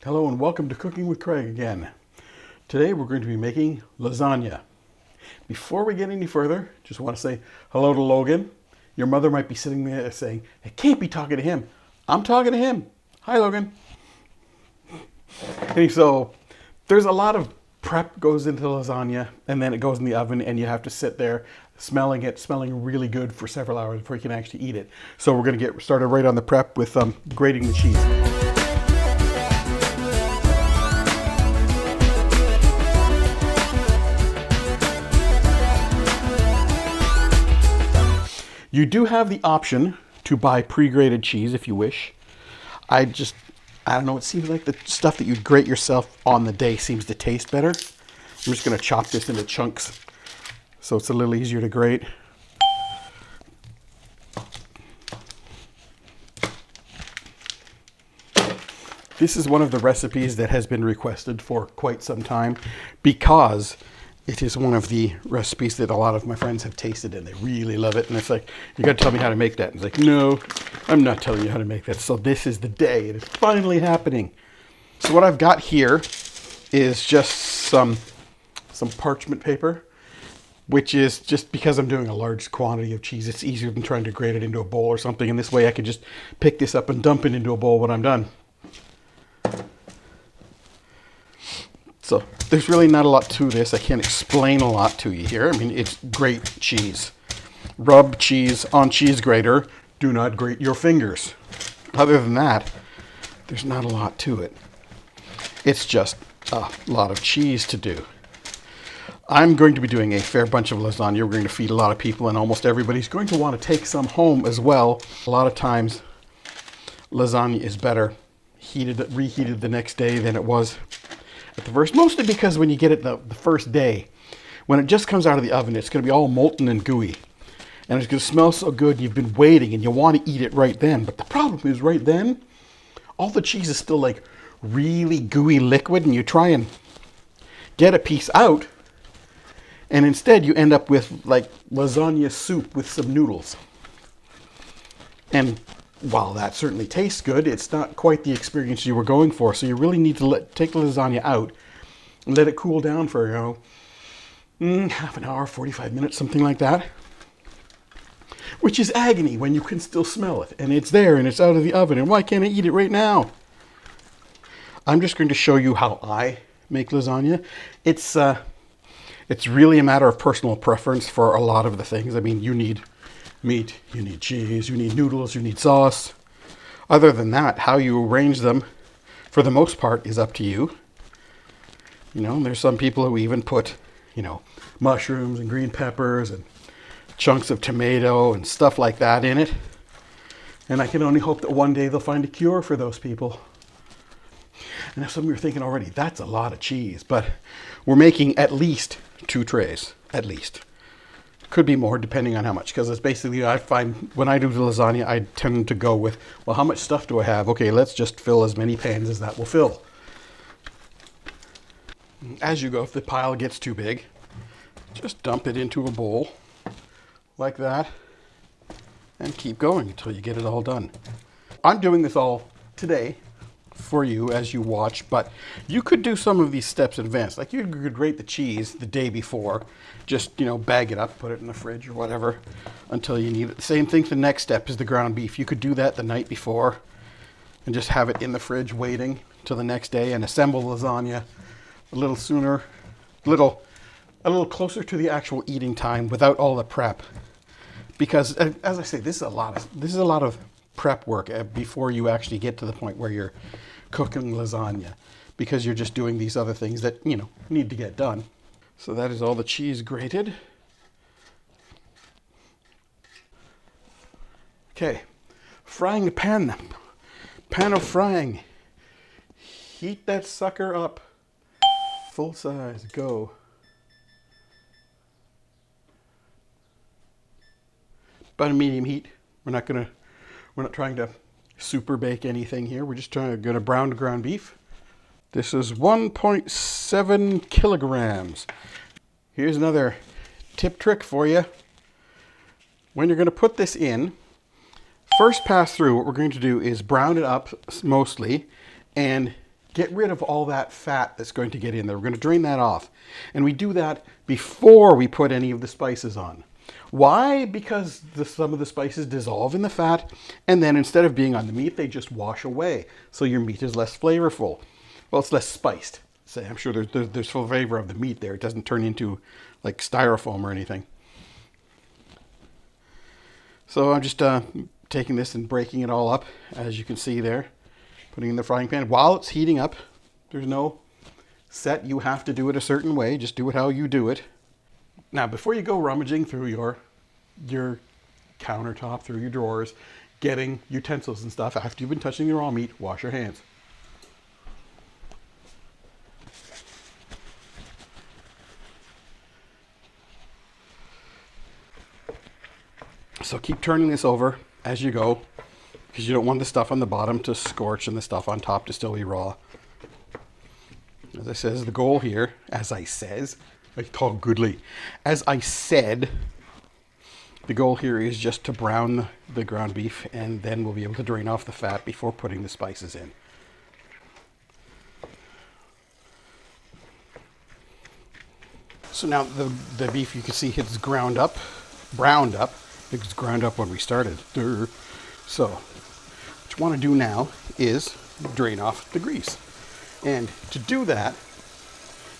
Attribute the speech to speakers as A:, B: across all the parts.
A: Hello and welcome to Cooking with Craig again. Today we're going to be making lasagna. Before we get any further, just want to say hello to Logan. Your mother might be sitting there saying, I can't be talking to him. I'm talking to him. Hi, Logan. Okay, so there's a lot of prep goes into lasagna and then it goes in the oven and you have to sit there smelling really good for several hours before you can actually eat it. So we're going to get started right on the prep with grating the cheese. You do have the option to buy pre-grated cheese if you wish. I don't know, it seems like the stuff that you grate yourself on the day seems to taste better. I'm just going to chop this into chunks so it's a little easier to grate. This is one of the recipes that has been requested for quite some time because it is one of the recipes that a lot of my friends have tasted and they really love it. And it's like, you got to tell me how to make that. And it's like, no, I'm not telling you how to make that. So this is the day. It is finally happening. So what I've got here is just some parchment paper, which is just because I'm doing a large quantity of cheese, it's easier than trying to grate it into a bowl or something. And this way I can just pick this up and dump it into a bowl when I'm done. So there's really not a lot to this. I can't explain a lot to you here. I mean, it's great cheese. Rub cheese on cheese grater. Do not grate your fingers. Other than that, there's not a lot to it. It's just a lot of cheese to do. I'm going to be doing a fair bunch of lasagna. We're going to feed a lot of people and almost everybody's going to want to take some home as well. A lot of times lasagna is better reheated the next day than it was at the first, mostly because when you get it the first day, when it just comes out of the oven, it's going to be all molten and gooey. And it's going to smell so good, you've been waiting and you want to eat it right then. But the problem is right then, all the cheese is still like really gooey liquid and you try and get a piece out and instead you end up with like lasagna soup with some noodles. And while that certainly tastes good, it's not quite the experience you were going for. So you really need to take the lasagna out and let it cool down for, half an hour, 45 minutes, something like that. Which is agony when you can still smell it. And it's there and it's out of the oven. And why can't I eat it right now? I'm just going to show you how I make lasagna. It's really a matter of personal preference for a lot of the things. I mean, you need meat, you need cheese, you need noodles, you need sauce. Other than that, how you arrange them, for the most part, is up to you. You know, there's some people who even put, mushrooms and green peppers and chunks of tomato and stuff like that in it. And I can only hope that one day they'll find a cure for those people. And if some of you are thinking already, that's a lot of cheese, but we're making at least 2 trays, at least. Could be more depending on how much, because it's basically, I find when I do the lasagna, I tend to go with, well, how much stuff do I have? Okay, let's just fill as many pans as that will fill. As you go, if the pile gets too big, just dump it into a bowl like that and keep going until you get it all done. I'm doing this all today for you as you watch, but you could do some of these steps in advance. Like you could grate the cheese the day before, just bag it up, put it in the fridge or whatever until you need it. The same thing, the next step is the ground beef. You could do that the night before and just have it in the fridge waiting till the next day and assemble lasagna a little sooner, a little closer to the actual eating time without all the prep. Because as I say, this is a lot of prep work before you actually get to the point where you're cooking lasagna, because you're just doing these other things that need to get done. So that is all the cheese grated. Okay, frying the pan of frying. Heat that sucker up, full size, go. About a medium heat. We're not trying to super bake anything here. We're just gonna brown ground beef. This is 1.7 kilograms. Here's another tip trick for you. When you're gonna put this in, first pass through, what we're going to do is brown it up mostly and get rid of all that fat that's going to get in there. We're going to drain that off. And we do that before we put any of the spices on. Why? Because some of the spices dissolve in the fat, and then instead of being on the meat, they just wash away. So your meat is less flavorful. Well, it's less spiced. Say, I'm sure there's full flavor of the meat there. It doesn't turn into like styrofoam or anything. So I'm just taking this and breaking it all up, as you can see there. Putting it in the frying pan while it's heating up. There's no set, you have to do it a certain way. Just do it how you do it. Now, before you go rummaging through your countertop, through your drawers, getting utensils and stuff, after you've been touching the raw meat, wash your hands. So keep turning this over as you go, because you don't want the stuff on the bottom to scorch and the stuff on top to still be raw. As I says, the goal here, as I talk goodly. As I said, the goal here is just to brown the ground beef, and then we'll be able to drain off the fat before putting the spices in. So now the beef, you can see it's browned up. It was ground up when we started. So what you want to do now is drain off the grease. And to do that,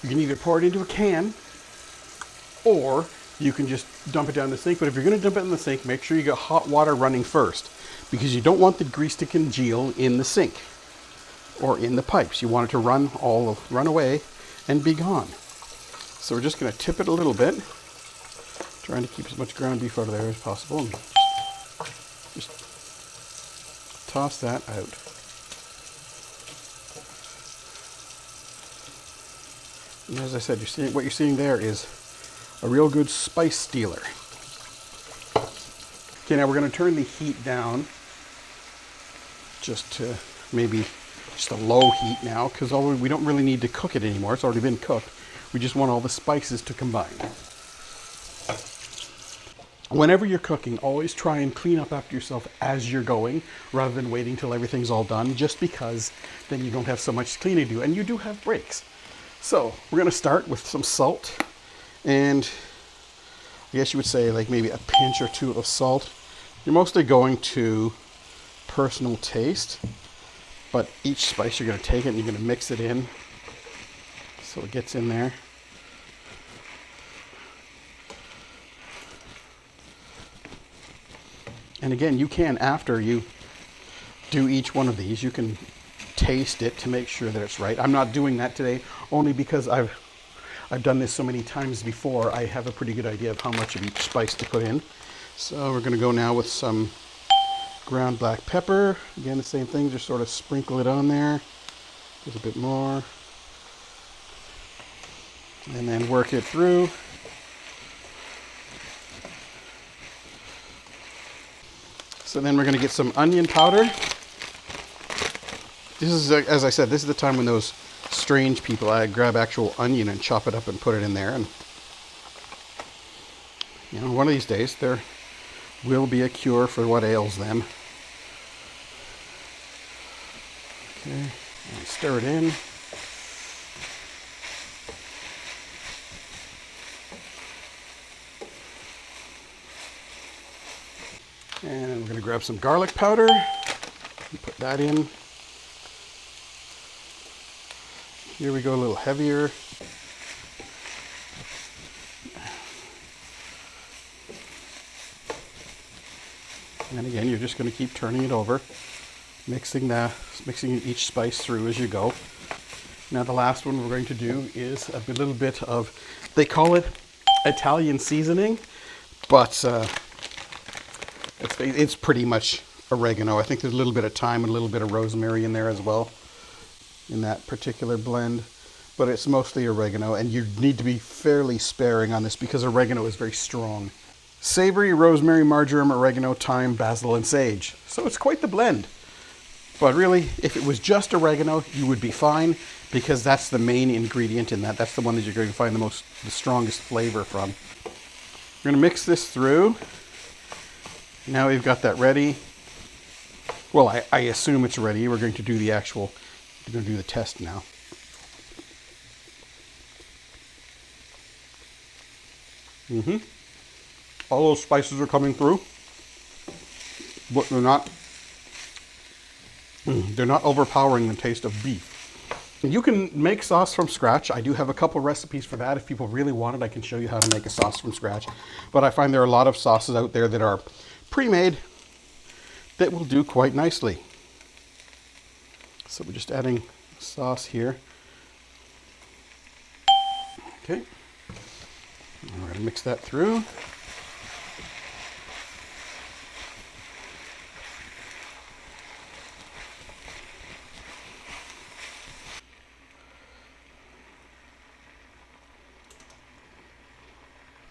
A: you can either pour it into a can, or you can just dump it down the sink. But if you're going to dump it in the sink, make sure you get hot water running first, because you don't want the grease to congeal in the sink or in the pipes. You want it to run away and be gone. So we're just going to tip it a little bit, trying to keep as much ground beef out of there as possible, and just toss that out. And as I said, what you're seeing there is a real good spice stealer. Okay, now we're going to turn the heat down just to maybe just a low heat now, because we don't really need to cook it anymore. It's already been cooked. We just want all the spices to combine. Whenever you're cooking, always try and clean up after yourself as you're going, rather than waiting till everything's all done, just because then you don't have so much cleaning to do, and you do have breaks. So we're going to start with some salt, and I guess you would say like maybe a pinch or two of salt. You're mostly going to personal taste, but each spice you're going to take it and you're going to mix it in so it gets in there. And again, you can, after you do each one of these, you can taste it to make sure that it's right. I'm not doing that today, only because I've done this so many times before. I have a pretty good idea of how much of each spice to put in. So we're going to go now with some ground black pepper. Again, the same thing, just sort of sprinkle it on there. Just a bit more. And then work it through. So then we're going to get some onion powder. This is, as I said, this is the time when those strange people grab actual onion and chop it up and put it in there. And you know, one of these days there will be a cure for what ails them. Okay, and stir it in. And we're going to grab some garlic powder and put that in. Here we go, a little heavier. And again, you're just going to keep turning it over, mixing each spice through as you go. Now the last one we're going to do is a little bit of, they call it Italian seasoning, but it's pretty much oregano. I think there's a little bit of thyme and a little bit of rosemary in there as well, in that particular blend, but it's mostly oregano, and you need to be fairly sparing on this because oregano is very strong. Savory, rosemary, marjoram, oregano, thyme, basil, and sage. So it's quite the blend. But really, if it was just oregano, you would be fine, because that's the main ingredient in that. That's the one that you're going to find the strongest flavor from. We're going to mix this through. Now we've got that ready. Well, I assume it's ready. We're going to do the I'm going to do the test now. All those spices are coming through, but they're not overpowering the taste of beef. You can make sauce from scratch. I do have a couple recipes for that. If people really want it, I can show you how to make a sauce from scratch. But I find there are a lot of sauces out there that are pre-made that will do quite nicely. So we're just adding sauce here. Okay. And we're going to mix that through.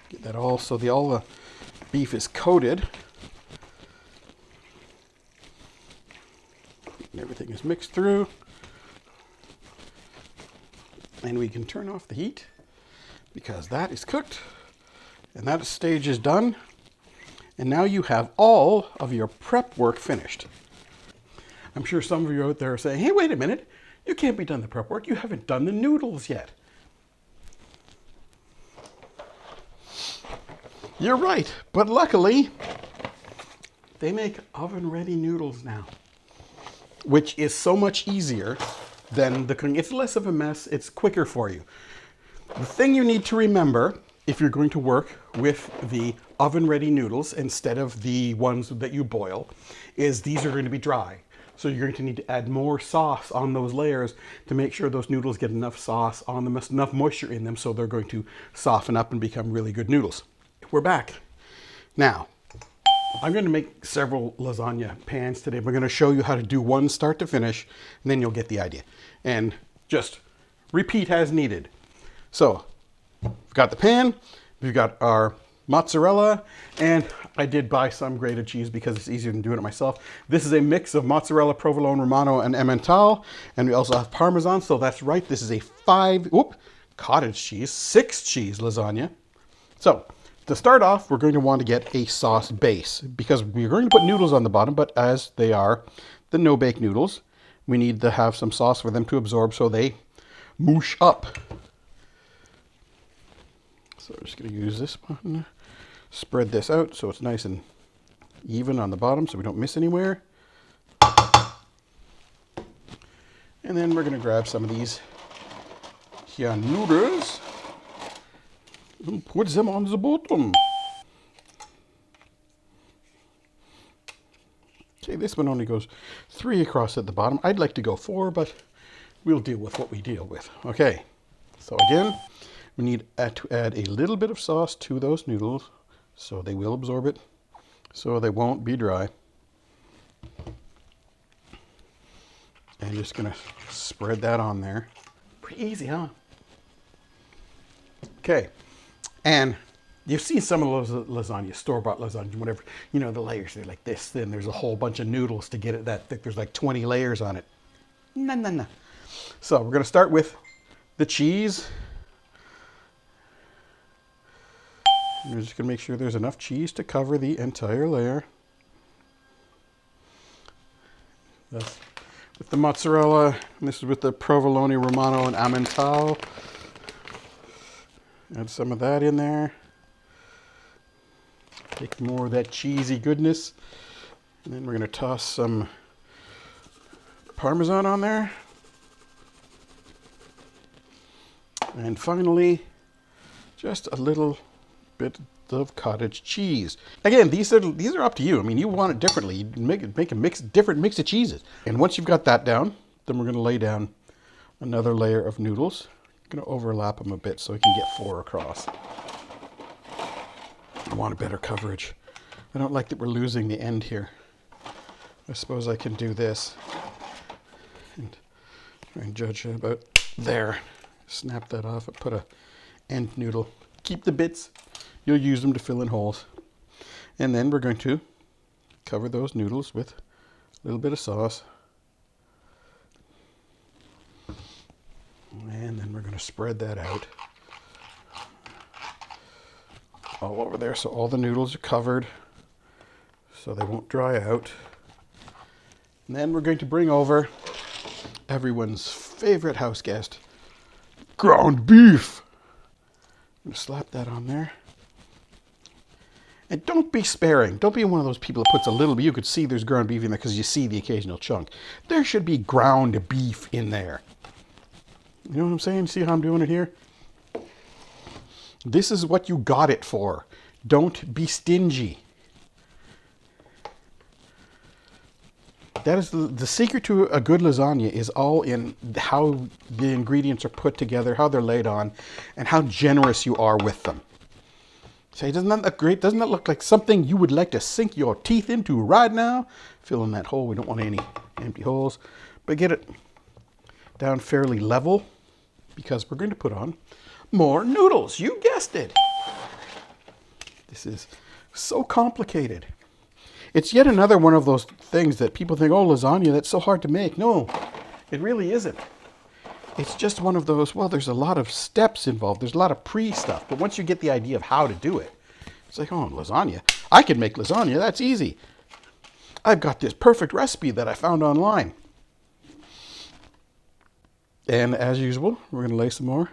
A: Get that all so all the beef is coated. And everything is mixed through. And we can turn off the heat because that is cooked. And that stage is done. And now you have all of your prep work finished. I'm sure some of you out there are saying, hey, wait a minute. You can't be done the prep work. You haven't done the noodles yet. You're right, but luckily, they make oven-ready noodles now, which is so much easier than the cooking. It's less of a mess, it's quicker for you. The thing you need to remember, if you're going to work with the oven-ready noodles instead of the ones that you boil, is these are going to be dry. So you're going to need to add more sauce on those layers to make sure those noodles get enough sauce on them, enough moisture in them, so they're going to soften up and become really good noodles. We're back. Now, I'm going to make several lasagna pans today. We're going to show you how to do one start to finish, and then you'll get the idea. And just repeat as needed. So, we've got the pan, we've got our mozzarella, and I did buy some grated cheese because it's easier than doing it myself. This is a mix of mozzarella, provolone romano, and emmental, and we also have parmesan, so that's right. This is a cottage cheese, 6 cheese lasagna. So, to start off, we're going to want to get a sauce base because we're going to put noodles on the bottom, but as they are the no-bake noodles, we need to have some sauce for them to absorb so they moosh up. So we're just going to use this one, spread this out so it's nice and even on the bottom so we don't miss anywhere. And then we're going to grab some of these here noodles and put them on the bottom. Okay, this one only goes 3 across at the bottom. I'd like to go 4, but we'll deal with what we deal with. Okay, so again, we need to add a little bit of sauce to those noodles so they will absorb it, so they won't be dry. And just gonna spread that on there. Pretty easy, huh? Okay. And you've seen some of those lasagna, store-bought lasagna, whatever. You know, the layers, they're like this thin. There's a whole bunch of noodles to get it that thick. There's like 20 layers on it. No. So we're going to start with the cheese. We're just going to make sure there's enough cheese to cover the entire layer. That's with the mozzarella. And this is with the provolone romano and emmental. Add some of that in there. Take more of that cheesy goodness. And then we're going to toss some parmesan on there. And finally, just a little bit of cottage cheese. Again, these are up to you. I mean, you want it differently. You make a different mix of cheeses. And once you've got that down, then we're going to lay down another layer of noodles. Going to overlap them a bit so we can get 4 across. I want a better coverage. I don't like that we're losing the end here. I suppose I can do this and try and judge about there. Snap that off and put a end noodle. Keep the bits. You'll use them to fill in holes. And then we're going to cover those noodles with a little bit of sauce. And then we're going to spread that out all over there so all the noodles are covered so they won't dry out. And then we're going to bring over everyone's favorite house guest, ground beef. I'm going to slap that on there. And don't be sparing. Don't be one of those people that puts a little bit. You could see there's ground beef in there because you see the occasional chunk. There should be ground beef in there. You know what I'm saying? See how I'm doing it here? This is what you got it for. Don't be stingy. That is the secret to a good lasagna is all in how the ingredients are put together, how they're laid on, and how generous you are with them. Say, doesn't that look great? Doesn't that look like something you would like to sink your teeth into right now? Fill in that hole. We don't want any empty holes. But get it down fairly level because we're going to put on more noodles. You guessed it. This is so complicated. It's yet another one of those things that people think, oh, lasagna, that's so hard to make. No, it really isn't. It's just one of those, well, there's a lot of steps involved. There's a lot of pre-stuff. But once you get the idea of how to do it, it's like, oh, lasagna. I can make lasagna. That's easy. I've got this perfect recipe that I found online. And as usual, we're going to lay some more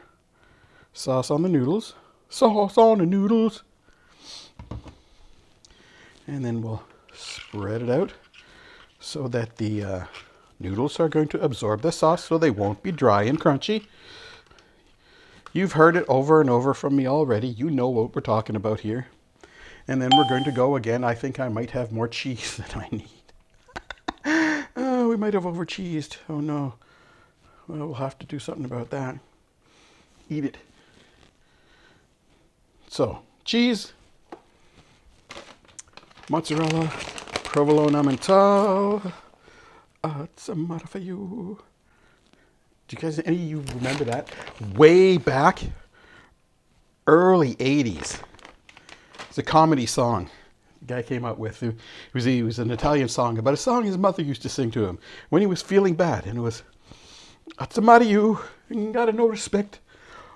A: sauce on the noodles. Sauce on the noodles. And then we'll spread it out so that the noodles are going to absorb the sauce so they won't be dry and crunchy. You've heard it over and over from me already. You know what we're talking about here. And then we're going to go again. I think I might have more cheese than I need. Oh, we might have over cheesed. Oh no. Well, we'll have to do something about that. Eat it. So, cheese, mozzarella, provolone emmental. It's a matter for you. Do you guys, any of you remember that? Way back, early 80s. It's a comedy song the guy came up with. It was an Italian song about a song his mother used to sing to him when he was feeling bad. And it was, what's the matter you? You got no respect.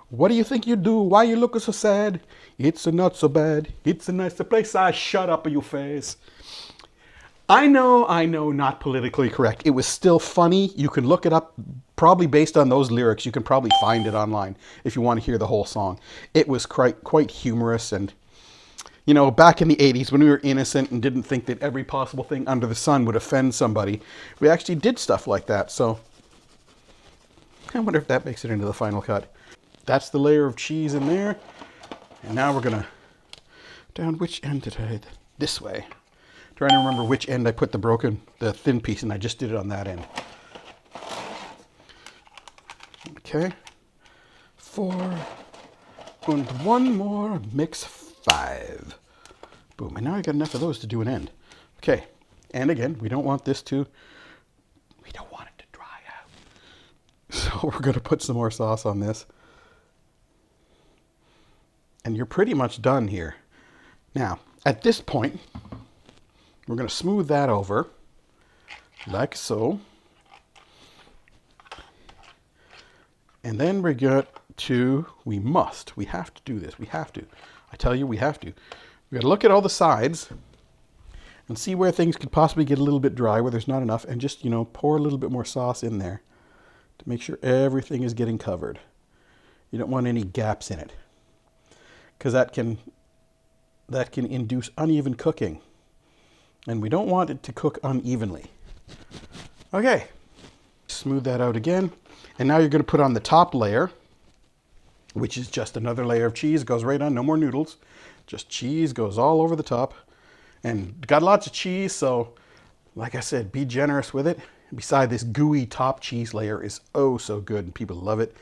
A: What do you think you do? Why you looking so sad? It's a not so bad. It's a nicer place. I shut up your face. I know, not politically correct. It was still funny. You can look it up, probably based on those lyrics. You can probably find it online if you want to hear the whole song. It was quite humorous. And, you know, back in the 80s when we were innocent and didn't think that every possible thing under the sun would offend somebody, we actually did stuff like that. So I wonder if that makes it into the final cut. That's the layer of cheese in there. And now we're going to, down which end did I, this way. Trying to remember which end I put the thin piece, and I just did it on that end. Okay. 4, and one more, makes 5. Boom, and now I got enough of those to do an end. Okay, and again, we don't want it to dry out. So we're gonna put some more sauce on this. And you're pretty much done here. Now, at this point, we're going to smooth that over, like so. And then we have to do this. We have to. I tell you, we have to. We got to look at all the sides and see where things could possibly get a little bit dry, where there's not enough, and just, you know, pour a little bit more sauce in there to make sure everything is getting covered. You don't want any gaps in it, because that can induce uneven cooking. And we don't want it to cook unevenly. Okay, smooth that out again. And now you're going to put on the top layer, which is just another layer of cheese. Goes right on, no more noodles. Just cheese goes all over the top. And got lots of cheese, so like I said, be generous with it. Beside, this gooey top cheese layer is oh so good, and people love it.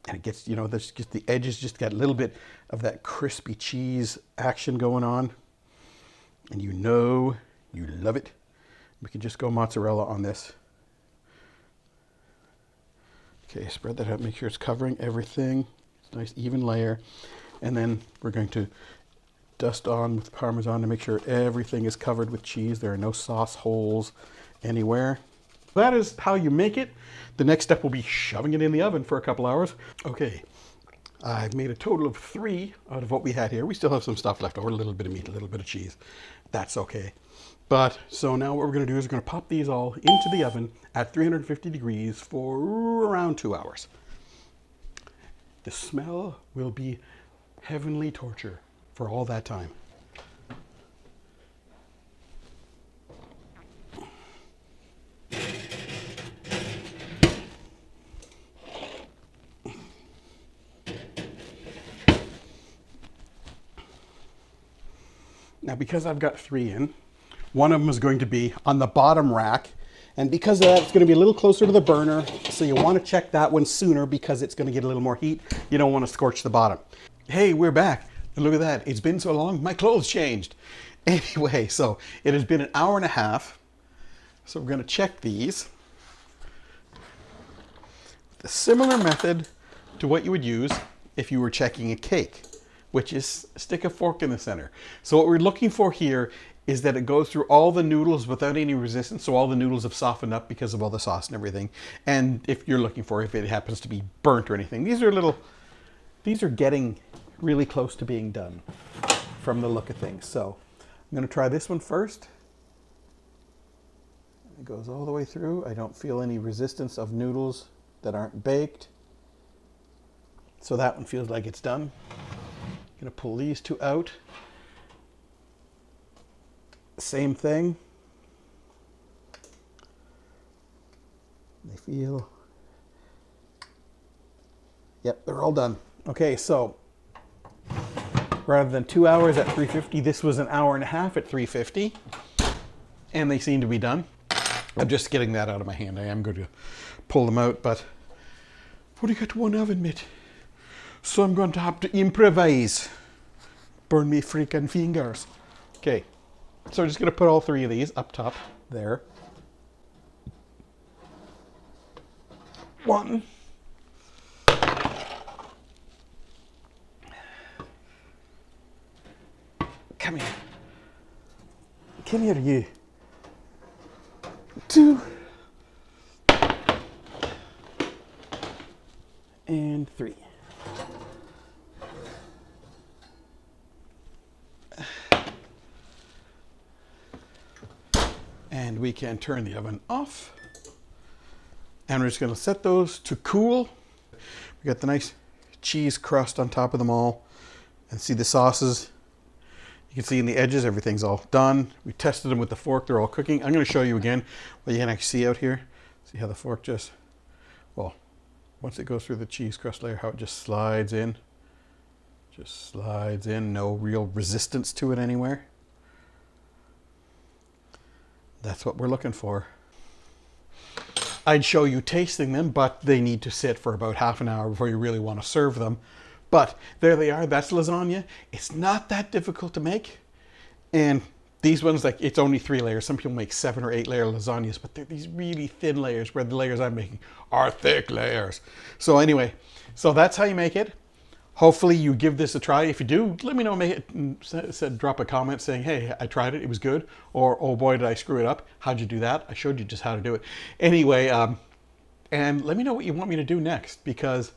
A: And it gets, you know, there's just the edges just got a little bit of that crispy cheese action going on. And you know you love it. We can just go mozzarella on this. Okay, spread that out, make sure it's covering everything. It's a nice even layer. And then we're going to dust on with Parmesan to make sure everything is covered with cheese. There are no sauce holes anywhere. That is how you make it. The next step will be shoving it in the oven for a couple hours. Okay, I've made a total of 3 out of what we had here. We still have some stuff left over, a little bit of meat, a little bit of cheese. That's okay. But so now what we're going to do is we're going to pop these all into the oven at 350 degrees for around 2 hours. The smell will be heavenly torture for all that time. Now, because I've got 3 in, one of them is going to be on the bottom rack. And because of that, it's going to be a little closer to the burner. So you want to check that one sooner because it's going to get a little more heat. You don't want to scorch the bottom. Hey, we're back. And look at that. It's been so long, my clothes changed. Anyway, so it has been an hour and a half. So we're going to check these. The similar method to what you would use if you were checking a cake, which is stick a fork in the center. So what we're looking for here is that it goes through all the noodles without any resistance. So all the noodles have softened up because of all the sauce and everything. And if you're looking for if it happens to be burnt or anything, these are getting really close to being done from the look of things. So I'm gonna try this one first. It goes all the way through. I don't feel any resistance of noodles that aren't baked. So that one feels like it's done. I'm gonna pull these 2 out. Same thing. They feel, yep, they're all done. Okay, so rather than 2 hours at 350, this was an hour and a half at 350, and they seem to be done. I'm just getting that out of my hand. I am going to pull them out, but I've only got one oven mitt, so I'm going to have to improvise. Burn me freaking fingers. Okay. So I'm just going to put all 3 of these up top there. 1. Come here. Come here, you. 2. And 3. And we can turn the oven off. And we're just going to set those to cool. We got the nice cheese crust on top of them all. And see the sauces. You can see in the edges, everything's all done. We tested them with the fork. They're all cooking. I'm going to show you again what you can actually see out here. See how the fork just, well, once it goes through the cheese crust layer, how it just slides in. Just slides in. No real resistance to it anywhere. That's what we're looking for. I'd show you tasting them, but they need to sit for about half an hour before you really want to serve them. But there they are. That's lasagna. It's not that difficult to make. And these ones, like, it's only 3 layers. Some people make 7 or 8 layer lasagnas, but they're these really thin layers, where the layers I'm making are thick layers. So anyway, so that's how you make it. Hopefully you give this a try. If you do, let me know. Drop a comment saying, hey, I tried it, it was good. Or, oh boy, did I screw it up. How'd you do that? I showed you just how to do it. Anyway, and let me know what you want me to do next, because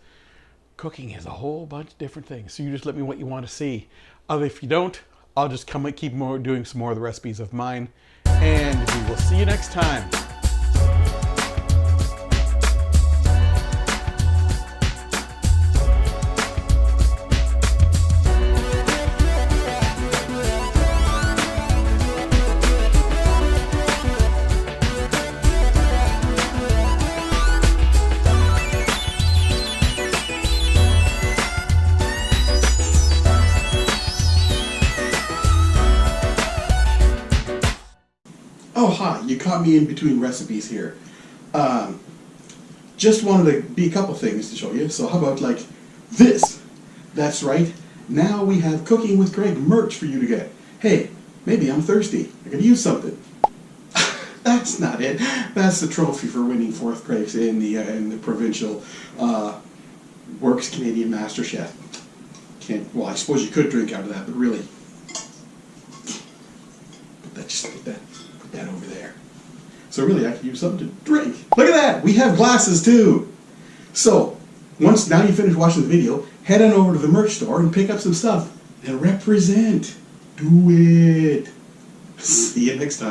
A: cooking is a whole bunch of different things. So you just let me know what you want to see. If you don't, I'll just keep doing some more of the recipes of mine. And we will see you next time. Oh, hi, you caught me in between recipes here. Just wanted to be a couple things to show you. So how about like this? That's right. Now we have Cooking with Greg merch for you to get. Hey, maybe I'm thirsty. I could use something. That's not it. That's the trophy for winning 4th place in the provincial Works Canadian Master Chef. Well, I suppose you could drink out of that, but really, put that over there. So really, I could use something to drink. Look at that! We have glasses too. So now you finish watching the video, head on over to the merch store and pick up some stuff and represent. Do it. See you next time.